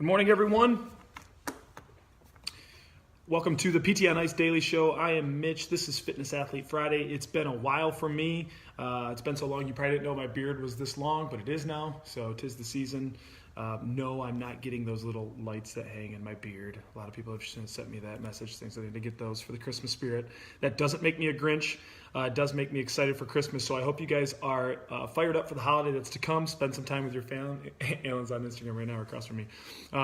Good morning, everyone. Welcome to the PT on Ice Daily Show. I am Mitch. This is Fitness Athlete Friday. It's been a while for me. It's been so long you probably didn't know my beard was this long, but it is now, so 'tis the season. No, I'm not getting those little lights that hang in my beard. A lot of people have sent me that message, things I need to get those for the Christmas spirit. That doesn't make me a Grinch. It does make me excited for Christmas, so I hope you guys are fired up for the holiday that's to come. Spend some time with your family. Alan's on Instagram right now across from me.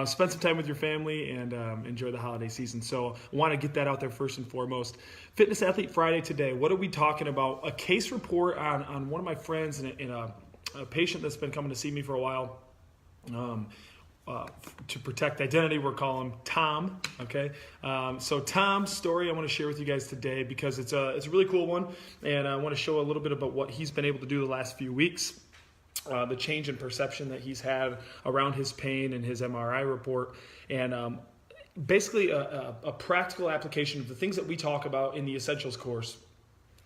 Spend some time with your family and enjoy the holiday season. So I want to get that out there first and foremost. Fitness Athlete Friday today. What are we talking about? A case report on one of my friends and a patient that's been coming to see me for a while. To protect identity, we're calling him Tom. Okay, so Tom's story I want to share with you guys today because it's a really cool one, and I want to show a little bit about what he's been able to do the last few weeks, the change in perception that he's had around his pain and his MRI report, and basically a practical application of the things that we talk about in the Essentials course.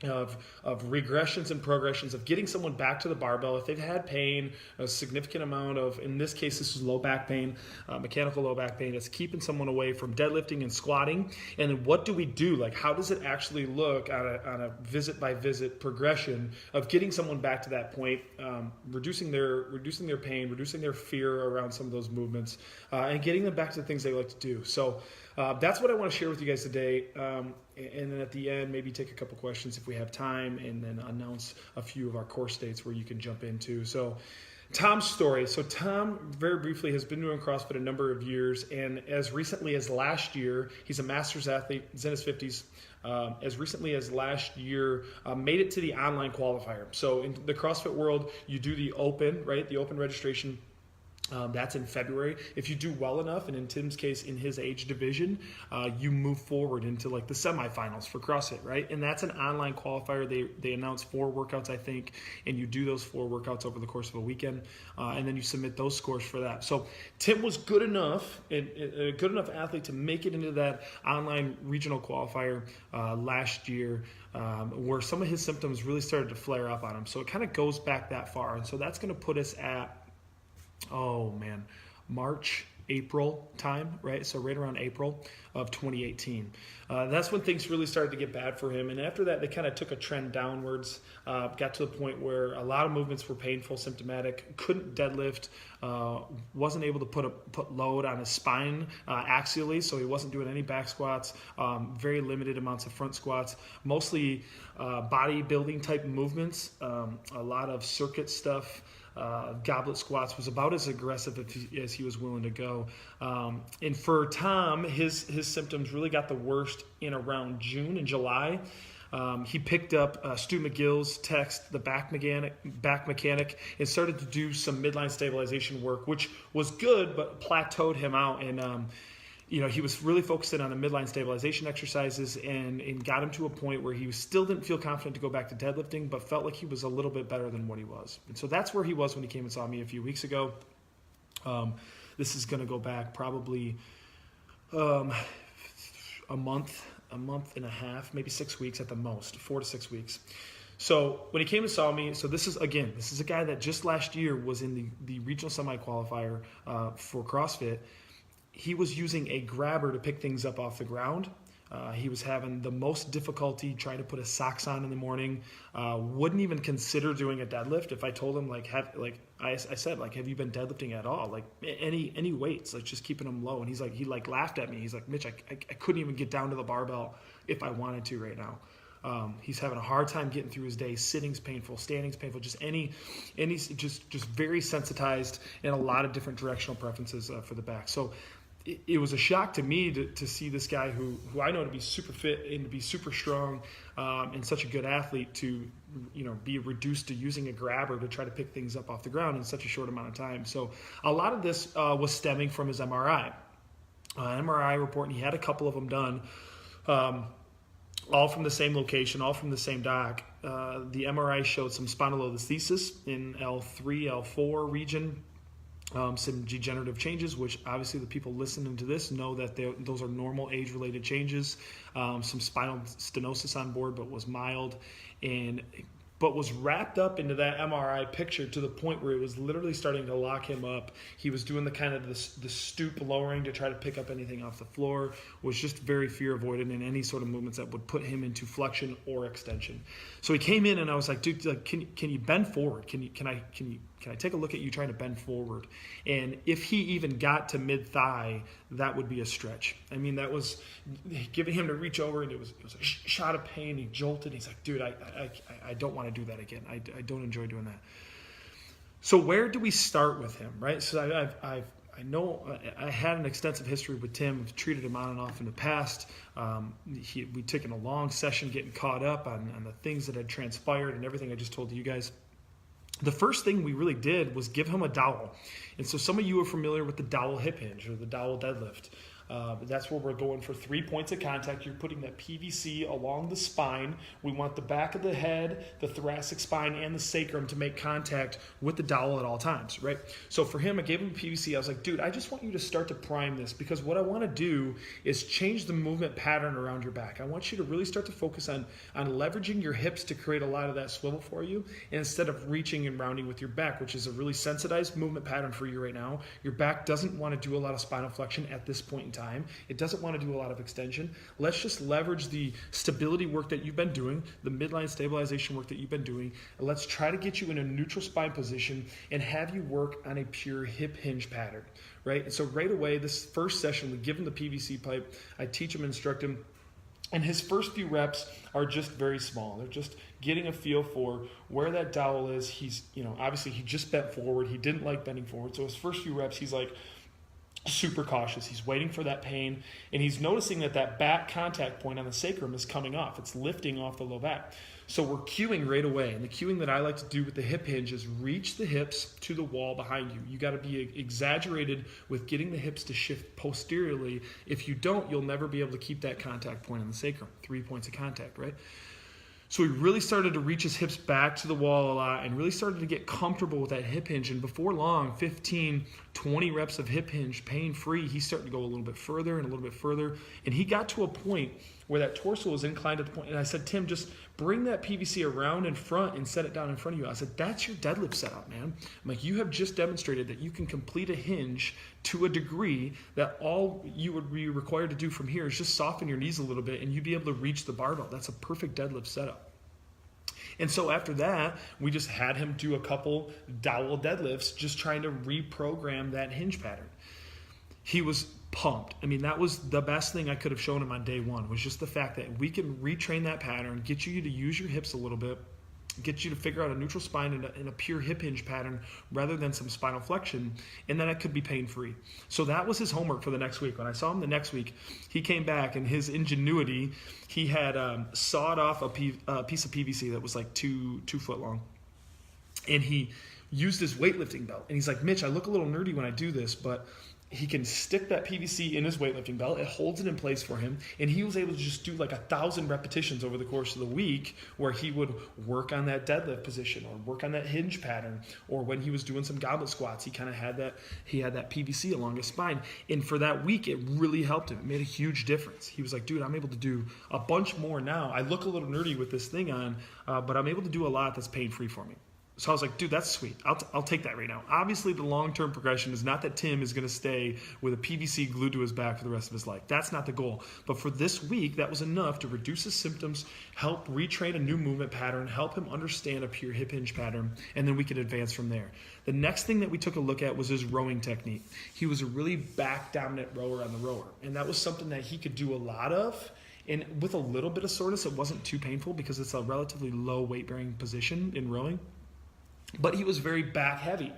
Of regressions and progressions of getting someone back to the barbell if they've had pain, a significant amount of, in this case, this is low back pain, mechanical low back pain. It's keeping someone away from deadlifting and squatting. And then what do we do? Like, how does it actually look on a visit by visit progression of getting someone back to that point, reducing their pain, reducing their fear around some of those movements, and getting them back to the things they like to do. So that's what I want to share with you guys today. And then at the end, maybe take a couple questions if we have time, and then announce a few of our course dates where you can jump into. So Tom's story. So Tom, very briefly, has been doing CrossFit a number of years, and as recently as last year, he's a master's athlete, he's in his 50s. As recently as last year, made it to the online qualifier. So in the CrossFit world, you do the open, right? The open registration. That's in February. If you do well enough, and in Tim's case, in his age division, you move forward into like the semifinals for CrossFit, right? And that's an online qualifier. They announce 4 workouts, I think, and you do those 4 workouts over the course of a weekend, and then you submit those scores for that. So Tim was good enough, a good enough athlete to make it into that online regional qualifier last year, where some of his symptoms really started to flare up on him. So it kind of goes back that far, and so that's going to put us at March, April time, right? So right around April of 2018. That's when things really started to get bad for him. And after that, they kind of took a trend downwards, got to the point where a lot of movements were painful, symptomatic, couldn't deadlift, wasn't able to put load on his spine axially, so he wasn't doing any back squats, very limited amounts of front squats, mostly bodybuilding type movements, a lot of circuit stuff. Goblet squats, was about as aggressive as he was willing to go. And for Tom, his symptoms really got the worst in around June and July. He picked up Stu McGill's text, the back mechanic, and started to do some midline stabilization work, which was good, but plateaued him out. And he was really focusing on the midline stabilization exercises and got him to a point where he still didn't feel confident to go back to deadlifting, but felt like he was a little bit better than what he was. And so that's where he was when he came and saw me a few weeks ago. This is going to go back probably a month and a half, maybe 6 weeks at the most, 4 to 6 weeks. So when he came and saw me, so this is a guy that just last year was in the regional semi-qualifier for CrossFit. He was using a grabber to pick things up off the ground. He was having the most difficulty trying to put his socks on in the morning. Wouldn't even consider doing a deadlift. If I told him I said, have you been deadlifting at all? Like any weights, like just keeping them low. And he laughed at me. He's like, Mitch, I couldn't even get down to the barbell if I wanted to right now. He's having a hard time getting through his day. Sitting's painful, standing's painful, just just very sensitized in a lot of different directional preferences for the back. So it was a shock to me to see this guy who I know to be super fit and to be super strong and such a good athlete to be reduced to using a grabber to try to pick things up off the ground in such a short amount of time. So a lot of this was stemming from his MRI. MRI report, and he had a couple of them done, all from the same location, all from the same doc. The MRI showed some spondylolisthesis in L3, L4 region. Some degenerative changes, which obviously the people listening to this know that those are normal age-related changes. Some spinal stenosis on board, but was mild. And but was wrapped up into that MRI picture to the point where it was literally starting to lock him up. He was doing the kind of the stoop lowering to try to pick up anything off the floor, was just very fear avoidant in any sort of movements that would put him into flexion or extension. So he came in and I was like, dude, like, can you bend forward? Can I take a look at you trying to bend forward? And if he even got to mid-thigh, that would be a stretch. I mean, that was giving him to reach over, and it was a shot of pain. He jolted. He's like, dude, I don't want to do that again. I don't enjoy doing that. So where do we start with him, right? So I know I had an extensive history with Tim. I've treated him on and off in the past. We'd taken a long session getting caught up on the things that had transpired and everything I just told you guys. The first thing we really did was give him a dowel. And so some of you are familiar with the dowel hip hinge or the dowel deadlift. That's where we're going for 3 points of contact. You're putting that PVC along the spine. We want the back of the head, the thoracic spine, and the sacrum to make contact with the dowel at all times, right? So for him, I gave him PVC. I was like, dude, I just want you to start to prime this, because what I want to do is change the movement pattern around your back. I want you to really start to focus on leveraging your hips to create a lot of that swivel for you, instead of reaching and rounding with your back, which is a really sensitized movement pattern for you right now. Your back doesn't want to do a lot of spinal flexion at this point in time. It doesn't want to do a lot of extension. Let's just leverage the stability work that you've been doing, the midline stabilization work that you've been doing, and let's try to get you in a neutral spine position and have you work on a pure hip hinge pattern, right? And so right away, this first session, we give him the PVC pipe. I teach him, instruct him, and his first few reps are just very small. They're just getting a feel for where that dowel is. He's, obviously he just bent forward. He didn't like bending forward. So his first few reps, he's like, super cautious. He's waiting for that pain, and he's noticing that back contact point on the sacrum is coming off. It's lifting off the low back. So we're cueing right away, and the cueing that I like to do with the hip hinge is reach the hips to the wall behind you. You got to be exaggerated with getting the hips to shift posteriorly. If you don't, you'll never be able to keep that contact point on the sacrum. 3 points of contact, right? So he really started to reach his hips back to the wall a lot and really started to get comfortable with that hip hinge. And before long, 15, 20 reps of hip hinge, pain-free, he started to go a little bit further and a little bit further. And he got to a point where that torso was inclined at the point. And I said, Tim, just bring that PVC around in front and set it down in front of you. I said, that's your deadlift setup, man. I'm like, you have just demonstrated that you can complete a hinge to a degree that all you would be required to do from here is just soften your knees a little bit and you'd be able to reach the barbell. That's a perfect deadlift setup. And so after that, we just had him do a couple dowel deadlifts, just trying to reprogram that hinge pattern. He was pumped. I mean, that was the best thing I could have shown him on day one, was just the fact that we can retrain that pattern, get you to use your hips a little bit, get you to figure out a neutral spine and a pure hip hinge pattern rather than some spinal flexion, and then it could be pain-free. So that was his homework for the next week. When I saw him the next week, he came back, and his ingenuity, he had sawed off a piece of PVC that was like 2 foot long, and he used his weightlifting belt. And he's like, Mitch, I look a little nerdy when I do this, but he can stick that PVC in his weightlifting belt. It holds it in place for him. And he was able to just do like 1,000 repetitions over the course of the week, where he would work on that deadlift position or work on that hinge pattern. Or when he was doing some goblet squats, he had that PVC along his spine. And for that week, it really helped him. It made a huge difference. He was like, dude, I'm able to do a bunch more now. I look a little nerdy with this thing on, but I'm able to do a lot that's pain-free for me. So I was like, dude, that's sweet. I'll take that right now. Obviously, the long-term progression is not that Tim is going to stay with a PVC glued to his back for the rest of his life. That's not the goal. But for this week, that was enough to reduce his symptoms, help retrain a new movement pattern, help him understand a pure hip hinge pattern, and then we could advance from there. The next thing that we took a look at was his rowing technique. He was a really back-dominant rower on the rower, and that was something that he could do a lot of. And with a little bit of soreness, it wasn't too painful because it's a relatively low weight-bearing position in rowing. But he was very back heavy.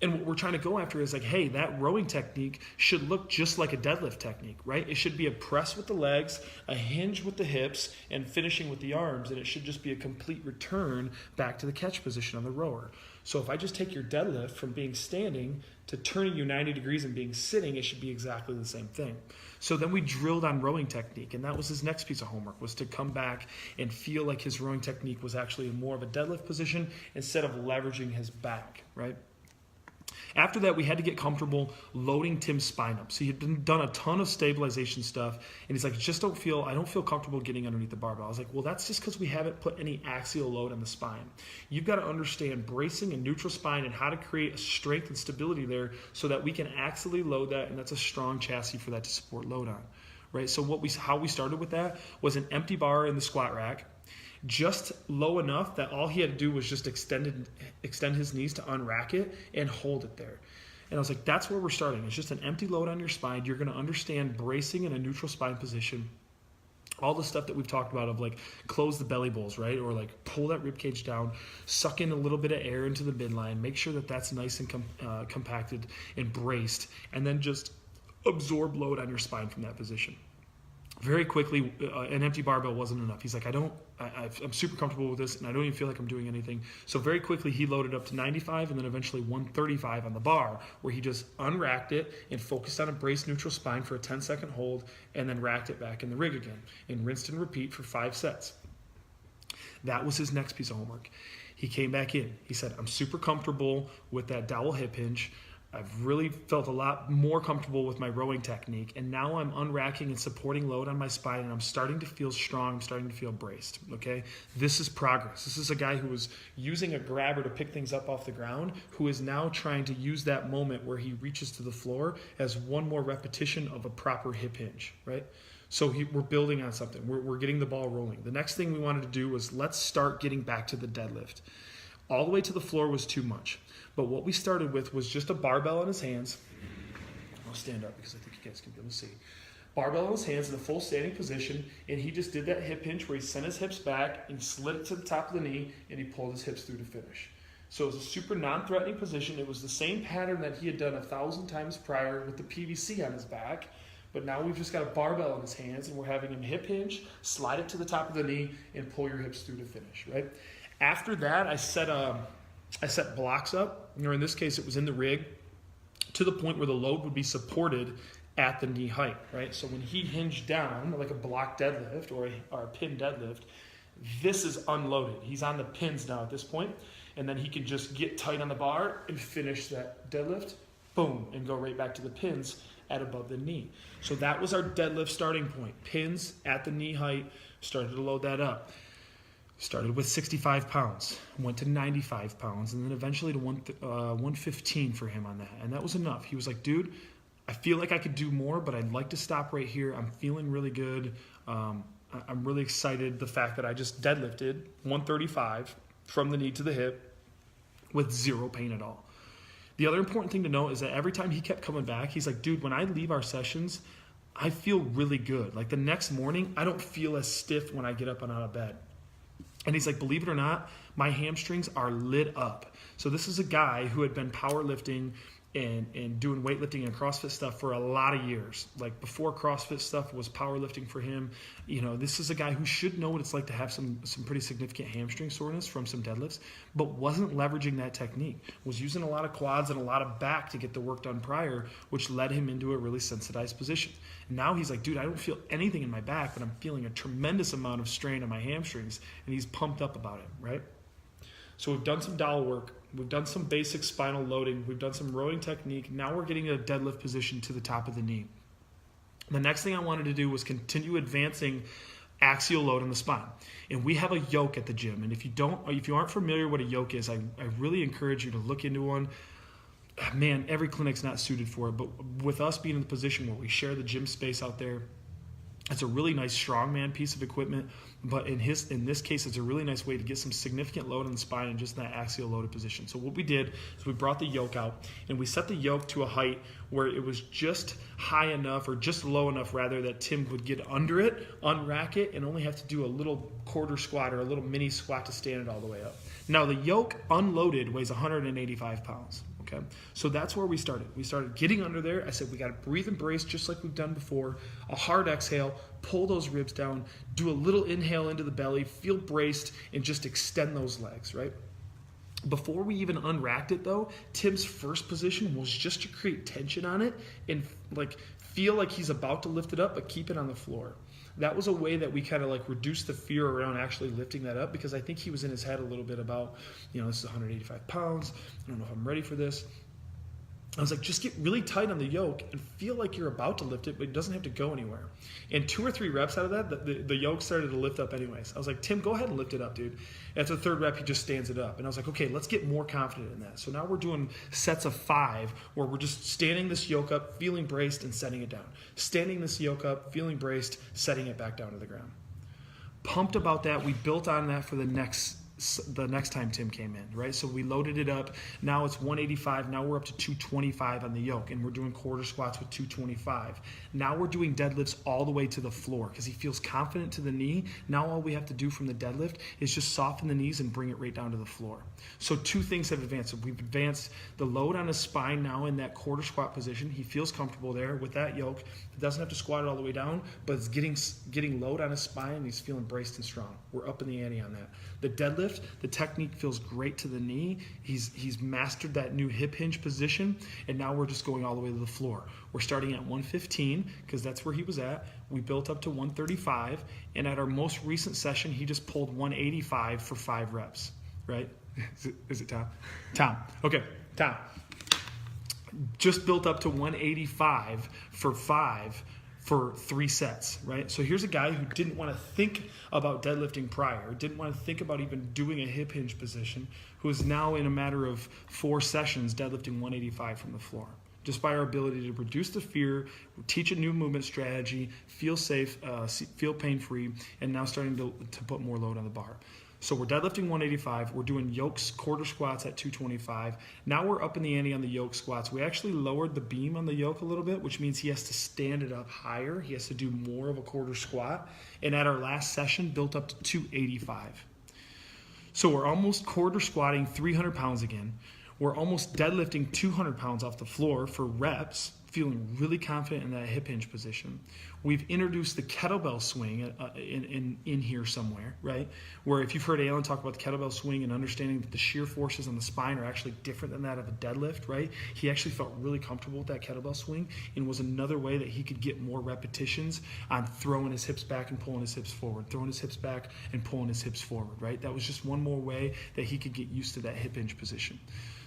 And what we're trying to go after is like, hey, that rowing technique should look just like a deadlift technique, right? It should be a press with the legs, a hinge with the hips, and finishing with the arms. And it should just be a complete return back to the catch position on the rower. So if I just take your deadlift from being standing to turning you 90 degrees and being sitting, it should be exactly the same thing. So then we drilled on rowing technique, and that was his next piece of homework, was to come back and feel like his rowing technique was actually more of a deadlift position instead of leveraging his back, right? After that, we had to get comfortable loading Tim's spine up. So he had done a ton of stabilization stuff, and he's like, I don't feel comfortable getting underneath the barbell. I was like, well, that's just because we haven't put any axial load on the spine. You've got to understand bracing and neutral spine and how to create a strength and stability there so that we can axially load that, and that's a strong chassis for that to support load on, right? So how we started with that was an empty bar in the squat rack, just low enough that all he had to do was just extend his knees to unrack it and hold it there. And I was like, that's where we're starting. It's just an empty load on your spine. You're going to understand bracing in a neutral spine position. All the stuff that we've talked about of like close the belly bowls, right? Or like pull that rib cage down, suck in a little bit of air into the midline, make sure that that's nice and compacted and braced, and then just absorb load on your spine from that position. Very quickly, an empty barbell wasn't enough. He's like, I'm super comfortable with this, and I don't even feel like I'm doing anything. So very quickly, he loaded up to 95 and then eventually 135 on the bar, where he just unracked it and focused on a braced neutral spine for a 10-second hold, and then racked it back in the rig again, and rinsed and repeat for 5 sets. That was his next piece of homework. He came back in. He said, I'm super comfortable with that dowel hip hinge. I've really felt a lot more comfortable with my rowing technique, and now I'm unracking and supporting load on my spine, and I'm starting to feel strong. I'm starting to feel braced, okay? This is progress. This is a guy who was using a grabber to pick things up off the ground, who is now trying to use that moment where he reaches to the floor as one more repetition of a proper hip hinge, right? So we're building on something. We're getting the ball rolling. The next thing we wanted to do was let's start getting back to the deadlift. All the way to the floor was too much. But what we started with was just a barbell in his hands. I'll stand up because I think you guys can be able to see. Barbell in his hands in a full standing position, and he just did that hip hinge where he sent his hips back and slid it to the top of the knee, and he pulled his hips through to finish. So it was a super non-threatening position. It was the same pattern that he had done 1,000 times prior with the PVC on his back, but now we've just got a barbell in his hands, and we're having him hip hinge, slide it to the top of the knee, and pull your hips through to finish, right? After that, I set blocks up, or in this case, it was in the rig, to the point where the load would be supported at the knee height, right? So when he hinged down, like a block deadlift or a pin deadlift, this is unloaded. He's on the pins now at this point, and then he can just get tight on the bar and finish that deadlift, boom, and go right back to the pins at above the knee. So that was our deadlift starting point. Pins at the knee height, started to load that up. Started with 65 pounds, went to 95 pounds, and then eventually to 115 for him on that. And that was enough. He was like, dude, I feel like I could do more, but I'd like to stop right here. I'm feeling really good. I'm really excited. The fact that I just deadlifted 135 from the knee to the hip with zero pain at all. The other important thing to note is that every time he kept coming back, he's like, dude, when I leave our sessions, I feel really good. Like the next morning, I don't feel as stiff when I get up and out of bed. And he's like, believe it or not, my hamstrings are lit up. So this is a guy who had been powerlifting and doing weightlifting and CrossFit stuff for a lot of years. Like before CrossFit stuff was powerlifting for him. You know, this is a guy who should know what it's like to have some pretty significant hamstring soreness from some deadlifts, but wasn't leveraging that technique. Was using a lot of quads and a lot of back to get the work done prior, which led him into a really sensitized position. And now he's like, dude, I don't feel anything in my back, but I'm feeling a tremendous amount of strain on my hamstrings, and he's pumped up about it, right? So we've done some dowel work. We've done some basic spinal loading. We've done some rowing technique. Now we're getting a deadlift position to the top of the knee. The next thing I wanted to do was continue advancing axial load on the spine. And we have a yoke at the gym. And if you aren't familiar what a yoke is, I really encourage you to look into one. Man, every clinic's not suited for it, but with us being in the position where we share the gym space out there, it's a really nice strongman piece of equipment, but in this case, it's a really nice way to get some significant load on the spine and just in that axial loaded position. So what we did is we brought the yoke out and we set the yoke to a height where it was just high enough, or just low enough rather, that Tim would get under it, unrack it, and only have to do a little quarter squat or a little mini squat to stand it all the way up. Now the yoke unloaded weighs 185 pounds. Okay, so that's where we started. We started getting under there. I said, we got to breathe and brace just like we've done before. A hard exhale, pull those ribs down, do a little inhale into the belly, feel braced, and just extend those legs, right? Before we even unracked it though, Tim's first position was just to create tension on it and like feel like he's about to lift it up, but keep it on the floor. That was a way that we kind of like reduced the fear around actually lifting that up, because I think he was in his head a little bit about, this is 185 pounds. I don't know if I'm ready for this. I was like, just get really tight on the yoke and feel like you're about to lift it, but it doesn't have to go anywhere. And 2 or 3 reps out of that, the yoke started to lift up anyways. I was like, Tim, go ahead and lift it up, dude. After the 3rd rep, he just stands it up. And I was like, okay, let's get more confident in that. So now we're doing sets of 5 where we're just standing this yoke up, feeling braced, and setting it down. Standing this yoke up, feeling braced, setting it back down to the ground. Pumped about that. We built on that for the next time Tim came in, right? So we loaded it up. Now it's 185. Now we're up to 225 on the yoke, and we're doing quarter squats with 225. Now we're doing deadlifts all the way to the floor because he feels confident to the knee. Now all we have to do from the deadlift is just soften the knees and bring it right down to the floor. So 2 things have advanced. So we've advanced the load on his spine now in that quarter squat position. He feels comfortable there with that yoke. He doesn't have to squat it all the way down, but it's getting load on his spine, and he's feeling braced and strong. We're up in the ante on that. The deadlift, the technique feels great to the knee. He's mastered that new hip hinge position, and now we're just going all the way to the floor. We're starting at 115 because that's where he was at. We built up to 135, and at our most recent session, he just pulled 185 for 5 reps, right? Is it Tom? Tom. Okay, Tom. Just built up to 185 for 5 for 3 sets, right? So here's a guy who didn't want to think about deadlifting prior, didn't want to think about even doing a hip hinge position, who is now in a matter of 4 sessions deadlifting 185 from the floor. Just by our ability to reduce the fear, teach a new movement strategy, feel safe, feel pain-free, and now starting to put more load on the bar. So we're deadlifting 185. We're doing yokes, quarter squats at 225. Now we're up in the ante on the yoke squats. We actually lowered the beam on the yoke a little bit, which means he has to stand it up higher. He has to do more of a quarter squat. And at our last session, built up to 285. So we're almost quarter squatting 300 pounds again. We're almost deadlifting 200 pounds off the floor for reps, feeling really confident in that hip hinge position. We've introduced the kettlebell swing in here somewhere, right? Where if you've heard Alan talk about the kettlebell swing and understanding that the shear forces on the spine are actually different than that of a deadlift, right? He actually felt really comfortable with that kettlebell swing and was another way that he could get more repetitions on throwing his hips back and pulling his hips forward, throwing his hips back and pulling his hips forward, right? That was just one more way that he could get used to that hip hinge position.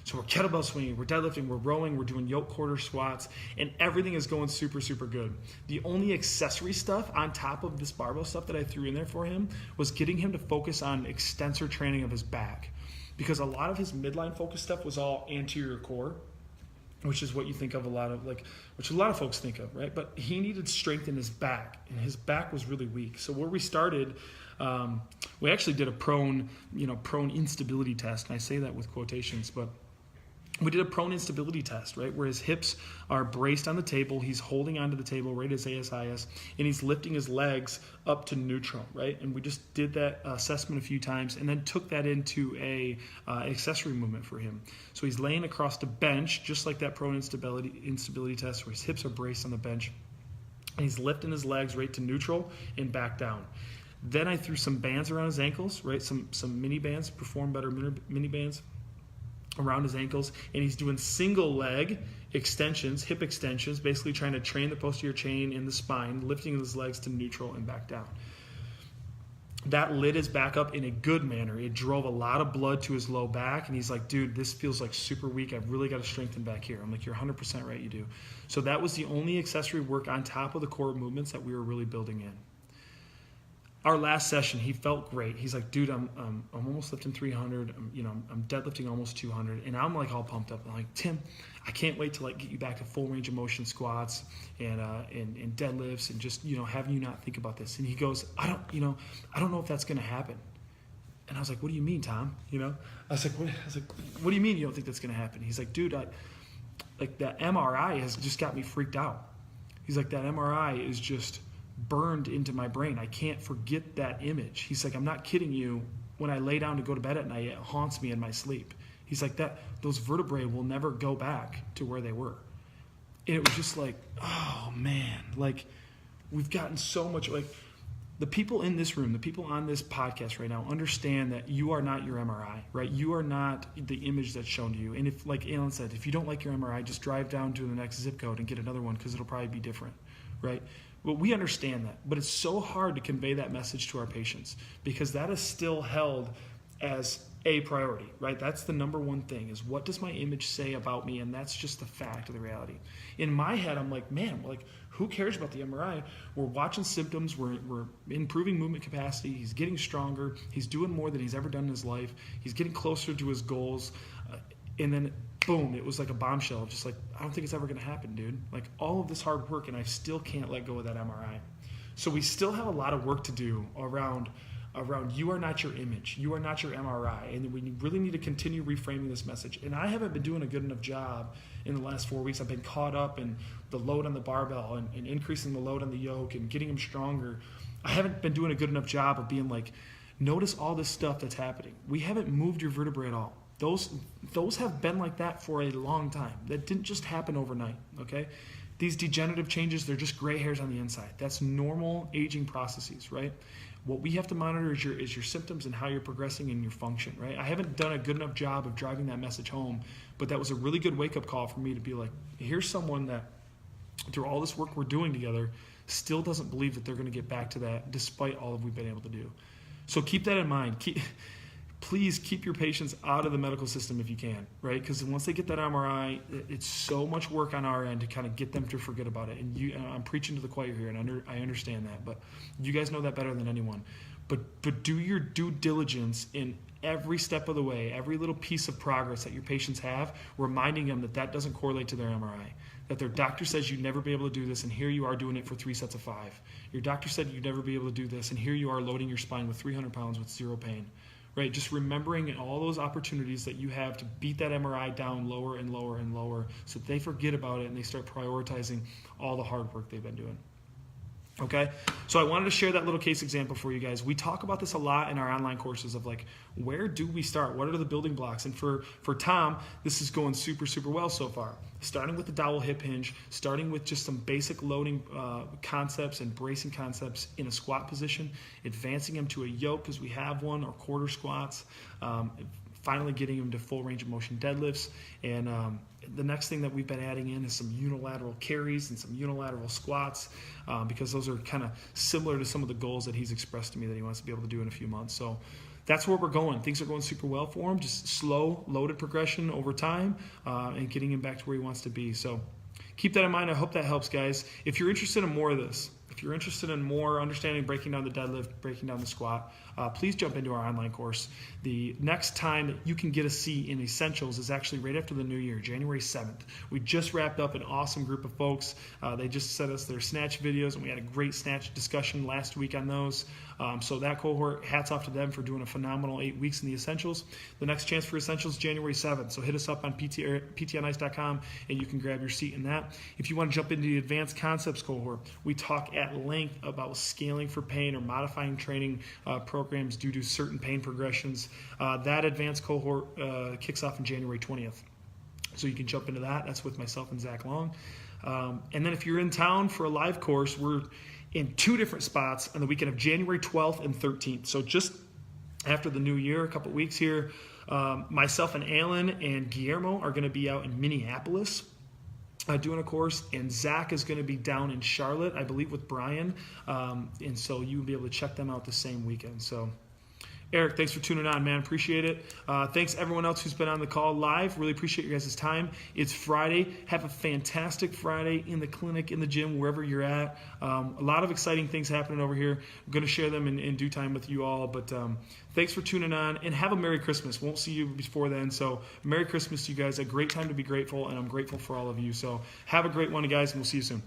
So we're kettlebell swinging, we're deadlifting, we're rowing, we're doing yoke quarter squats, and everything is going super, super good. The only accessory stuff on top of this barbell stuff that I threw in there for him was getting him to focus on extensor training of his back. Because a lot of his midline focus stuff was all anterior core, which is what you think of which a lot of folks think of, right? But he needed strength in his back, and his back was really weak. So where we started, we actually did a prone instability test, and I say that with quotations, but we did a prone instability test, right, where his hips are braced on the table, he's holding onto the table right as ASIS, and he's lifting his legs up to neutral, right? And we just did that assessment a few times and then took that into a accessory movement for him. So he's laying across the bench, just like that prone instability test, where his hips are braced on the bench, and he's lifting his legs right to neutral and back down. Then I threw some bands around his ankles, right, some mini bands, Perform Better mini bands around his ankles, and he's doing single leg extensions, hip extensions, basically trying to train the posterior chain in the spine, lifting his legs to neutral and back down. That lit his back up in a good manner. It drove a lot of blood to his low back, and he's like, dude, this feels like super weak. I've really got to strengthen back here. I'm like, you're 100% right, you do. So that was the only accessory work on top of the core movements that we were really building in. Our last session, he felt great. He's like, dude, I'm almost lifting 300. I'm deadlifting almost 200, and I'm like all pumped up. I'm like, Tim, I can't wait to get you back to full range of motion squats and deadlifts and just having you not think about this. And he goes, I don't know if that's gonna happen. And I was like, what do you mean, Tom? I was like, what do you mean you don't think that's gonna happen? He's like, dude, that MRI has just got me freaked out. He's like, that MRI is just burned into my brain. I can't forget that image. He's like, I'm not kidding you. When I lay down to go to bed at night, it haunts me in my sleep. He's like, those vertebrae will never go back to where they were. And it was just like, oh man, we've gotten so much, the people in this room, the people on this podcast right now understand that you are not your MRI, right? You are not the image that's shown to you. And if, like Alan said, if you don't like your MRI, just drive down to the next zip code and get another one because it'll probably be different, right? Well, we understand that, but it's so hard to convey that message to our patients because that is still held as a priority, right? That's the number one thing, is what does my image say about me? And that's just the fact of the reality. In my head, I'm like, man, like, who cares about the MRI? We're watching symptoms. We're improving movement capacity. He's getting stronger. He's doing more than he's ever done in his life. He's getting closer to his goals. And then, boom, it was like a bombshell. Just like, I don't think it's ever going to happen, dude. Like, all of this hard work, and I still can't let go of that MRI. So we still have a lot of work to do around you are not your image. You are not your MRI. And we really need to continue reframing this message. And I haven't been doing a good enough job in the last 4 weeks. I've been caught up in the load on the barbell and increasing the load on the yoke and getting them stronger. I haven't been doing a good enough job of being like, notice all this stuff that's happening. We haven't moved your vertebrae at all. Those have been like that for a long time. That didn't just happen overnight, okay? These degenerative changes, they're just gray hairs on the inside. That's normal aging processes, right? What we have to monitor is your symptoms and how you're progressing in your function, right? I haven't done a good enough job of driving that message home, but that was a really good wake-up call for me to be like, here's someone that, through all this work we're doing together, still doesn't believe that they're going to get back to that despite all that we've been able to do. So keep that in mind. Please keep your patients out of the medical system if you can, right? Because once they get that MRI, it's so much work on our end to kind of get them to forget about it. And I'm preaching to the choir here, and I understand that, but you guys know that better than anyone. But do your due diligence in every step of the way, every little piece of progress that your patients have, reminding them that that doesn't correlate to their MRI. That their doctor says you'd never be able to do this, and here you are doing it for 3 sets of 5. Your doctor said you'd never be able to do this, and here you are loading your spine with 300 pounds with zero pain. Right, just remembering all those opportunities that you have to beat that MRI down lower and lower and lower so that they forget about it and they start prioritizing all the hard work they've been doing. Okay, so I wanted to share that little case example for you guys. We talk about this a lot in our online courses of like, where do we start? What are the building blocks? And for Tom, this is going super, super well so far. Starting with the dowel hip hinge, starting with just some basic loading concepts and bracing concepts in a squat position, advancing him to a yoke because we have one, or quarter squats, finally getting him to full range of motion deadlifts. And the next thing that we've been adding in is some unilateral carries and some unilateral squats because those are kind of similar to some of the goals that he's expressed to me that he wants to be able to do in a few months. So that's where we're going. Things are going super well for him, just slow, loaded progression over time and getting him back to where he wants to be. So keep that in mind. I hope that helps, guys. If you're interested in more of this, if you're interested in more understanding, breaking down the deadlift, breaking down the squat, please jump into our online course. The next time that you can get a seat in Essentials is actually right after the new year, January 7th. We just wrapped up an awesome group of folks. They just sent us their snatch videos, and we had a great snatch discussion last week on those. So that cohort, hats off to them for doing a phenomenal 8 weeks in the Essentials. The next chance for Essentials, January 7th. So hit us up on ptonice.com, and you can grab your seat in that. If you want to jump into the Advanced Concepts cohort, we talk at length about scaling for pain or modifying training programs due to certain pain progressions. That advanced cohort kicks off on January 20th. So you can jump into that. That's with myself and Zach Long. And then if you're in town for a live course, we're in 2 different spots on the weekend of January 12th and 13th. So just after the new year, a couple weeks here, myself and Alan and Guillermo are going to be out in Minneapolis doing a course, and Zach is going to be down in Charlotte, I believe, with Brian, and so you'll be able to check them out the same weekend. So Eric, thanks for tuning on, man. Appreciate it. Thanks everyone else who's been on the call live. Really appreciate your guys' time. It's Friday. Have a fantastic Friday in the clinic, in the gym, wherever you're at. A lot of exciting things happening over here. I'm going to share them in due time with you all. But thanks for tuning on, and have a Merry Christmas. Won't see you before then. So Merry Christmas to you guys. A great time to be grateful, and I'm grateful for all of you. So have a great one, guys, and we'll see you soon.